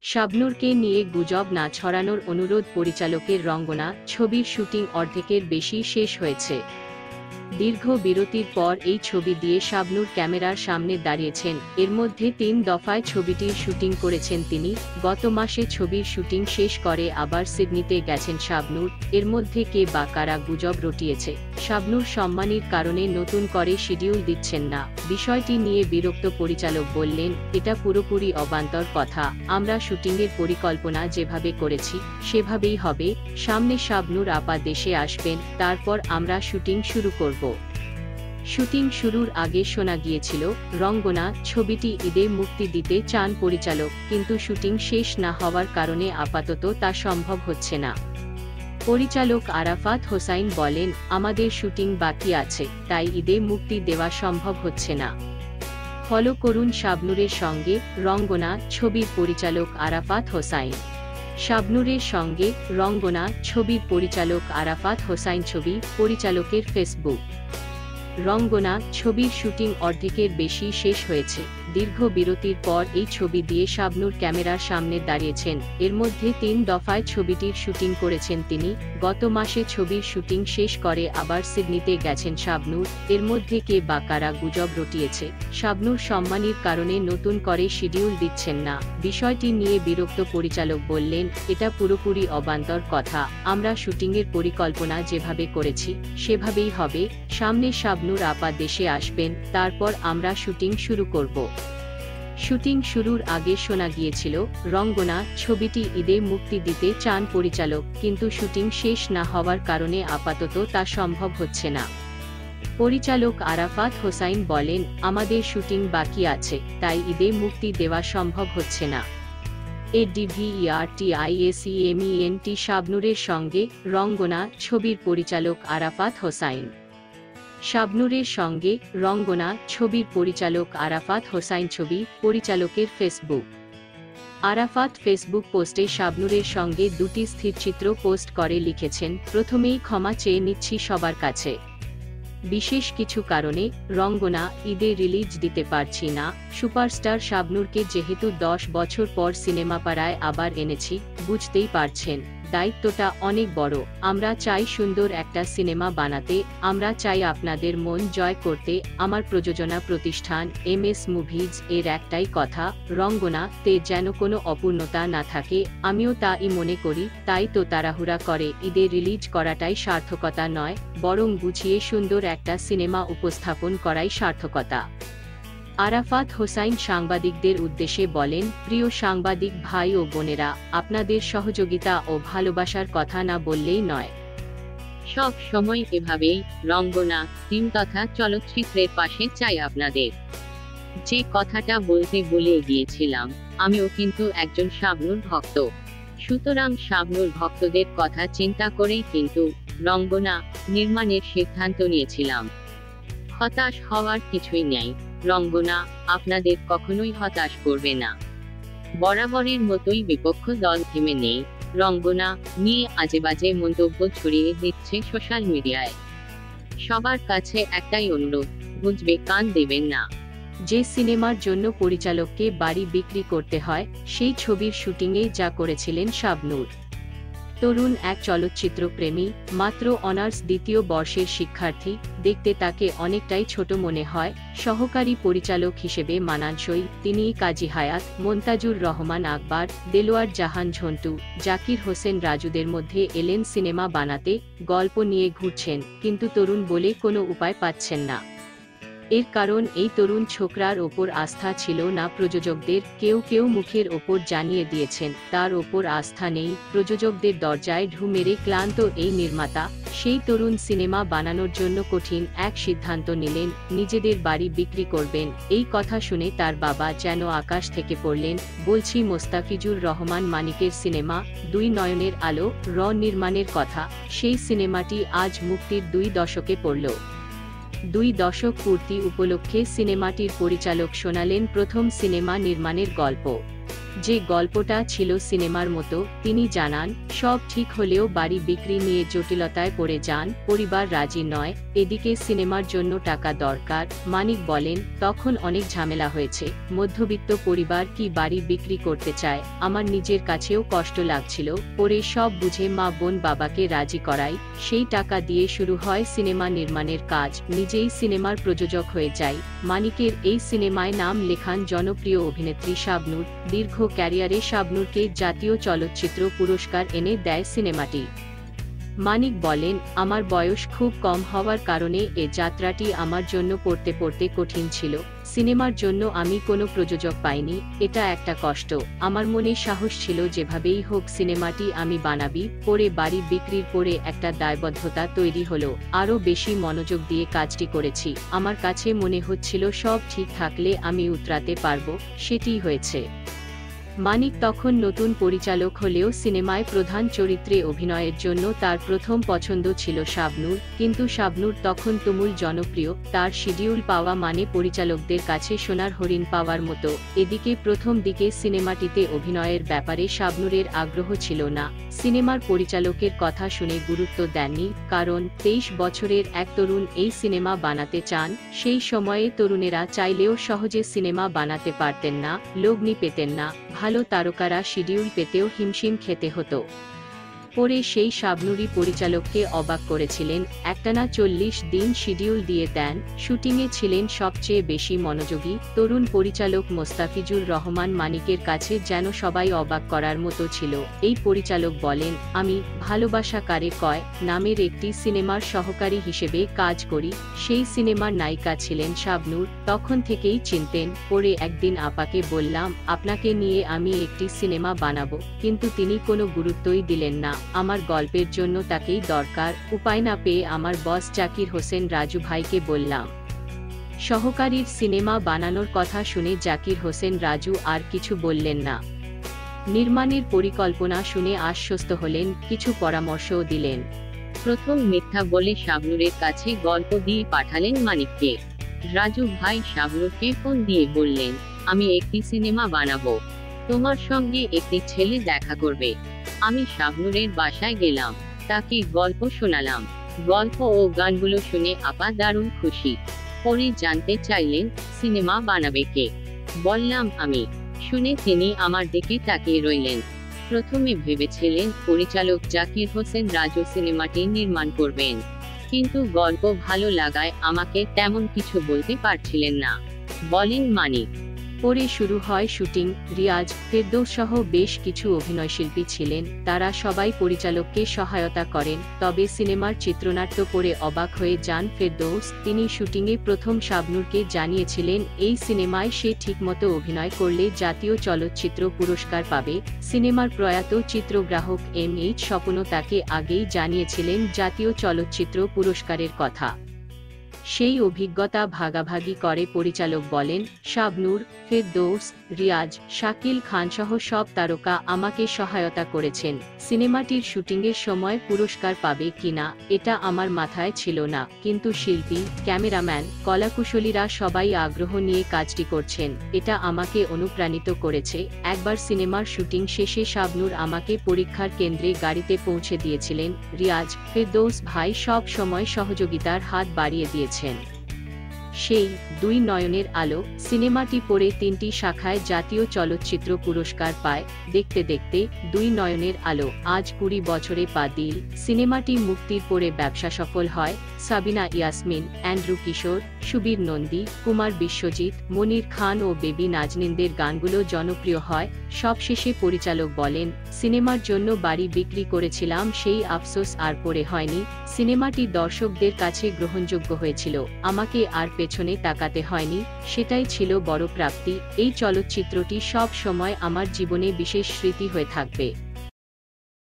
শাবনূরকে নিয়ে গুজব না ছড়ানোর অনুরোধ পরিচালকের। রঙ্গনা ছবির শুটিং অর্ধেকের বেশি শেষ হয়েছে। দীর্ঘ বিরতির পর এই ছবি দিয়ে শাবনূর ক্যামেরার সামনে দাঁড়িয়েছেন। এর মধ্যে ৩ দফায় ছবিটির শুটিং করেছেন তিনি। গত মাসে ছবির শুটিং শেষ করে আবার সিডনিতে গেছেন শাবনূর। এর মধ্যে কে বা কারা গুজব রটিয়েছে? শাবনূর সম্মানীর কারণে নতুন করে শিডিউল দিচ্ছেন না। বিষয়টি নিয়ে বিরক্ত পরিচালক বললেন, এটা পুরোপুরি অবান্তর কথা। আমরা শুটিংয়ের পরিকল্পনা যেভাবে করেছি সেভাবেই হবে। সামনে শাবনূর আপা দেশে আসবেন, তারপর আমরা শুটিং শুরু করব। শুটিং শুরুর আগে শোনা গিয়েছিল রঙ্গনা ছবিটি ঈদে মুক্তি দিতে চান পরিচালক, কিন্তু শুটিং শেষ না হওয়ার কারণে আপাতত তা সম্ভব হচ্ছে না। পরিচালক আরাফাত হোসাইন বলেন, আমাদের শুটিং বাকি আছে, তাই ঈদে মুক্তি দেওয়া সম্ভব হচ্ছে না। ফলো করুন শাবনূরের সঙ্গে রঙ্গনা ছবির পরিচালক আরাফাত হোসাইন। শাবনূরের সঙ্গে রঙ্গনা ছবির পরিচালক আরাফাত হোসাইন। ছবি পরিচালকের ফেসবুক। রঙ্গনা ছবির শুটিং অর্ধেকের বেশি শেষ হয়েছে। দীর্ঘ বিরতির পর এই ছবি দিয়ে শাবনূর ক্যামেরার সামনে দাঁড়িয়েছেন। এর মধ্যে ৩ দফায় ছবিটির শুটিং করেছেন তিনি। গত মাসে ছবির শুটিং শেষ করে আবার সিডনিতে গেছেন শাবনূর। এর মধ্যে কে বা কারা গুজব রটিয়েছে? শাবনূর সম্মানীর কারণে নতুন করে শিডিউল দিচ্ছেন না। বিষয়টি নিয়ে বিরক্ত পরিচালক বললেন, এটা পুরোপুরি অবান্তর কথা। আমরা শুটিংয়ের পরিকল্পনা যেভাবে করেছি সেভাবেই হবে। সামনে শাবনূর আপা দেশে আসবেন, তারপর আমরা শুটিং শুরু করব। শুটিং শুরুর আগে শোনা গিয়েছিল রঙ্গনা ছবিটি ঈদে মুক্তি দিতে চান পরিচালক, কিন্তু শুটিং শেষ না হওয়ার কারণে আপাতত তা সম্ভব হচ্ছে না। পরিচালক আরাফাত হোসাইন বলেন, আমাদের শুটিং বাকি আছে, তাই ঈদে মুক্তি দেওয়া সম্ভব হচ্ছে না। ADVERTISEMENT শাবনূরের সঙ্গে রঙ্গনা ছবির পরিচালক আরাফাত হোসাইন। শাবনূরের সঙ্গে রঙ্গনা ছবির পরিচালক আরাফাত হোসাইন। ছবি পরিচালকের ফেসবুক। আরাফাত ফেসবুক পোস্টে শাবনূরের সঙ্গে দুটি স্থিরচিত্র পোস্ট করে লিখেছেন, প্রথমেই ক্ষমা চেয়ে নিচ্ছি সবার কাছে। বিশেষ কিছু কারণে রঙ্গনা ঈদে রিলিজ দিতে পারছি না। সুপারস্টার শাবনূরকে যেহেতু 10 বছর পর সিনেমা পাড়ায় আবার এনেছি, বুঝতেই পারছেন দায়িত্বটা অনেক বড়। আমরা চাই সুন্দর একটা সিনেমা বানাতে, আমরা চাই আপনাদের মন জয় করতে। আমার প্রযোজনা প্রতিষ্ঠান MS মুভিজ এর একটাই কথা, রঙ্গনা তে যেন কোনো অপূর্ণতা না থাকে। আমিও তাই মনে করি, তাই তো তাড়াহুড়া করে ঈদে রিলিজ করাটাই সার্থকতা নয়, বরং গুছিয়ে সুন্দর একটা সিনেমা উপস্থাপন করাই সার্থকতা। আরাফাত হোসাইন সাংবাদিকদের উদ্দেশ্যে বলেন, প্রিয় সাংবাদিক ভাই ও বোনেরা, আপনাদের সহযোগিতা ও ভালোবাসার কথা না বললেই নয়। সব সময় এভাবেই রঙ্গনা টিম তথা চলচ্চিত্রের পাশে চাই আপনাদের। যে কথাটা বলতে ভুলে গিয়েছিলাম, আমিও কিন্তু একজন শাবনূর ভক্ত। সুতরাং শাবনূর ভক্তদের কথা চিন্তা করেই কিন্তু রঙ্গনা নির্মাণের সিদ্ধান্ত নিয়েছিলাম। হতাশ হওয়ার কিছুই নেই। রঙ্গনা আপনাদের কখনোই হতাশ করবে না। বরাবরের মতোই বিপক্ষ দল থেমে নেই। রঙ্গনা নিয়ে আজেবাজে মন্তব্য ছড়িয়ে দিচ্ছে সোশ্যাল মিডিয়ায়। সবার কাছে একটাই অনুরোধ, বুঝবে কান দেবেন না। যে সিনেমার জন্য পরিচালককে বাড়ি বিক্রি করতে হয়, সেই ছবির শুটিংয়ে যা করেছিলেন শাবনূর। তরুণ এক চলচ্চিত্র প্রেমী, মাত্র অনার্স দ্বিতীয় বর্ষের শিক্ষার্থী। দেখতে তাকে অনেকটাই ছোট মনে হয়। সহকারী পরিচালক হিসেবে মানানসই তিনিই কাজী হায়াত, মন্তাজুর রহমান আকবর, দেলোয়ার জাহান ঝন্টু, জাকির হোসেন রাজুদের মধ্যে এলেন সিনেমা বানাতে। গল্প নিয়ে ঘুরছেন, কিন্তু তরুণ বলে কোনো উপায় পাচ্ছেন না। এর কারণ এই তরুণ ছোকরার ওপর আস্থা ছিল না প্রযোজকদের। কেউ কেউ মুখের ওপর জানিয়ে দিয়েছেন তার ওপর আস্থা নেই। প্রযোজকদের দরজায় ঢু মেরে ক্লান্ত এই নির্মাতা সেই তরুণ সিনেমা বানানোর জন্য কঠিন এক সিদ্ধান্ত নিলেন, নিজেদের বাড়ি বিক্রি করবেন। এই কথা শুনে তার বাবা যেন আকাশ থেকে পড়লেন। বলছি মোস্তাফিজুর রহমান মানিকের সিনেমা 2 নয়নের আলো নির্মাণের কথা। সেই সিনেমাটি আজ মুক্তির 2 দশকে পড়ল। 2 দশক পূর্তি উপলক্ষে সিনেমাটির পরিচালক শোনালেন প্রথম সিনেমা নির্মাণের গল্প। যে গল্পটা ছিল সিনেমার মতো। তিনি জানান, সব ঠিক হলেও বাড়ি বিক্রি নিয়ে জটিলতায় পড়ে যান, পরিবার রাজি নয়, এদিকে সিনেমার জন্য টাকা দরকার। মানিক বলেন, তখন অনেক ঝামেলা হয়েছে, মধ্যবিত্ত পরিবার কি বাড়ি বিক্রি করতে চায়, আমার নিজের কাছেও কষ্ট লাগছিল। পরে সব বুঝে মা বোন বাবাকে রাজি করাই, সেই টাকা দিয়ে শুরু হয় সিনেমা নির্মাণের কাজ, নিজেই সিনেমার প্রযোজক হয়ে যাই। মানিকের এই সিনেমায় নাম লেখান জনপ্রিয় অভিনেত্রী শাবনূর। দীর্ঘ ক্যারিয়ারে শাবনূরকে জাতীয় চলচ্চিত্র পুরস্কার এনে দেয় সিনেমাটি। মানিক বলেন, আমার বয়স খুব কম হওয়ার কারণে এ যাত্রাটি আমার জন্য পড়তে পড়তে কঠিন ছিল। সিনেমার জন্য আমি কোনো প্রযোজক পাইনি, এটা একটা কষ্ট। আমার মনে সাহস ছিল যেভাবেই হোক সিনেমাটি আমি বানাবি। পরে বাড়ি বিক্রির পরে একটা দায়বদ্ধতা তৈরি হলো, আরও বেশি মনোযোগ দিয়ে কাজটি করেছি। আমার কাছে মনে হচ্ছিল সব ঠিক থাকলে আমি উতরাতে পারবো, সেটিই হয়েছে। মানিক তখন নতুন পরিচালক হলেও সিনেমায় প্রধান চরিত্রে অভিনয়ের জন্য তার প্রথম পছন্দ ছিল শাবনূর, কিন্তু শাবনূর তখন তুমুল জনপ্রিয়, তার শিডিউল পাওয়া মানে পরিচালকদের কাছে সোনার হরিণ পাওয়ার মতো। এদিকে প্রথম দিকে সিনেমাটিতে অভিনয়ের ব্যাপারে শাবনূরের আগ্রহ ছিল না। সিনেমার পরিচালকের কথা শুনে গুরুত্ব দেননি, কারণ 23 বছরের এক তরুণ এই সিনেমা বানাতে চান। সেই সময়ে তরুণেরা চাইলেও সহজে সিনেমা বানাতে পারতেন না, লগ্নি পেতেন না, ভালো তারকারা শিডিউল পেতেও হিমশিম খেতে হতো। পরে সেই শাবনূরই পরিচালককে অবাক করেছিলেন, একটানা 40 দিন শিডিউল দিয়ে দেন। শুটিংয়ে ছিলেন সবচেয়ে বেশি মনোযোগী তরুণ পরিচালক মোস্তাফিজুর রহমান। মানিকের কাছে যেন সবাই অবাক করার মতো ছিল। এই পরিচালক বলেন, আমি ভালোবাসা কারে কয় নামের একটি সিনেমার সহকারী হিসেবে কাজ করি, সেই সিনেমার নায়িকা ছিলেন শাবনূর, তখন থেকেই চিনতেন। পরে একদিন আপাকে বললাম, আপনাকে নিয়ে আমি একটি সিনেমা বানাবো, কিন্তু তিনি কোনো গুরুত্বই দিলেন না। আমার গল্পের জন্য তাকেই দরকার। উপায় না পেয়ে আমার বস জাকির হোসেন রাজু ভাইকে বললাম। সহকারীর সিনেমা বানানোর কথা শুনে জাকির হোসেন রাজু আর কিছু বললেন না। নির্মাণের পরিকল্পনা শুনে আশ্বস্ত হলেন, কিছু পরামর্শও দিলেন। প্রথম মিথ্যা বলে শাবনূরের কাছে গল্প দিয়ে পাঠালেন মানিককে। রাজু ভাই শাবনূরকে ফোন দিয়ে বললেন, আমি একটি সিনেমা বানাবো, তোমার সঙ্গে একটি ছেলে দেখা করবে। আমি শাবনূরের বাসায় গেলাম, তাকে গল্প শোনালাম। গল্প ও গানগুলো শুনে আপা দারুণ খুশি। পরে জানতে চাইলেন, সিনেমা বানাবে কে? বললাম আমি। শুনে তিনি আমার দিকে তাকিয়ে রইলেন। প্রথমে ভেবেছিলেন পরিচালক জাকির হোসেন রাজু সিনেমাটি নির্মাণ করবেন, কিন্তু গল্প ভালো লাগায় আমাকে তেমন কিছু বলতে পারছিলেন না, বলেন মানিক। পরে শুরু হয় শুটিং। রিয়াজ, ফেরদৌস সহ বেশ কিছু অভিনয়শিল্পী ছিলেন, তারা সবাই পরিচালককে সহায়তা করেন। তবে সিনেমার চিত্রনাট্য পড়ে অবাক হয়ে যান ফেরদৌস। তিনি শুটিংয়ে প্রথম শাবনূরকে জানিয়েছিলেন, এই সিনেমায় সে ঠিকমতো অভিনয় করলে জাতীয় চলচ্চিত্র পুরস্কার পাবে। সিনেমার প্রয়াত চিত্রগ্রাহক MH স্বপনও তাকে আগেই জানিয়েছিলেন জাতীয় চলচ্চিত্র পুরস্কারের কথা। সেই অভিজ্ঞতা ভাগাভাগি করে পরিচালক বলেন, শাবনূর, ফেরদৌস, রিয়াজ, শাকিল খানসহ সব তারকা আমাকে সহায়তা করেছেন। সিনেমাটির শুটিংয়ের সময় পুরস্কার পাবে কিনা এটা আমার মাথায় ছিল না, কিন্তু শিল্পী, ক্যামেরাম্যান, কলাকুশলীরা সবাই আগ্রহ নিয়ে কাজটি করছেন, এটা আমাকে অনুপ্রাণিত করেছে। একবার সিনেমার শুটিং শেষে শাবনূর আমাকে পরীক্ষার কেন্দ্রে গাড়িতে পৌঁছে দিয়েছিলেন। রিয়াজ, ফেরদৌস ভাই সব সময় সহযোগিতার হাত বাড়িয়ে দিয়েছেন। সেই 2 নয়নের আলো সিনেমাটি পরে 3টি শাখায় জাতীয় চলচ্চিত্র পুরস্কার পায়। দেখতে দেখতে 2 নয়নের আলো আজ 20 বছরে পা দিল। সিনেমাটি মুক্তির পরে ব্যবসা সফল হয়। সাবিনা ইয়াসমিন, অ্যান্ড্রু কিশোর, সুবীর নন্দী, কুমার বিশ্বজিৎ, মনির খান ও বেবি নাজনীনদের গানগুলো জনপ্রিয় হয়। সবশেষে পরিচালক বলেন, সিনেমার জন্য বাড়ি বিক্রি করেছিলাম, সেই আফসোস আর পড়ে হয়নি। সিনেমাটি দর্শকদের কাছে গ্রহণযোগ্য হয়েছিল, আমাকে আর পেছনে তাকাতে হয়নি, সেটাই ছিল বড় প্রাপ্তি। এই চলচ্চিত্রটি সব সময় আমার জীবনে বিশেষ স্মৃতি হয়ে থাকবে।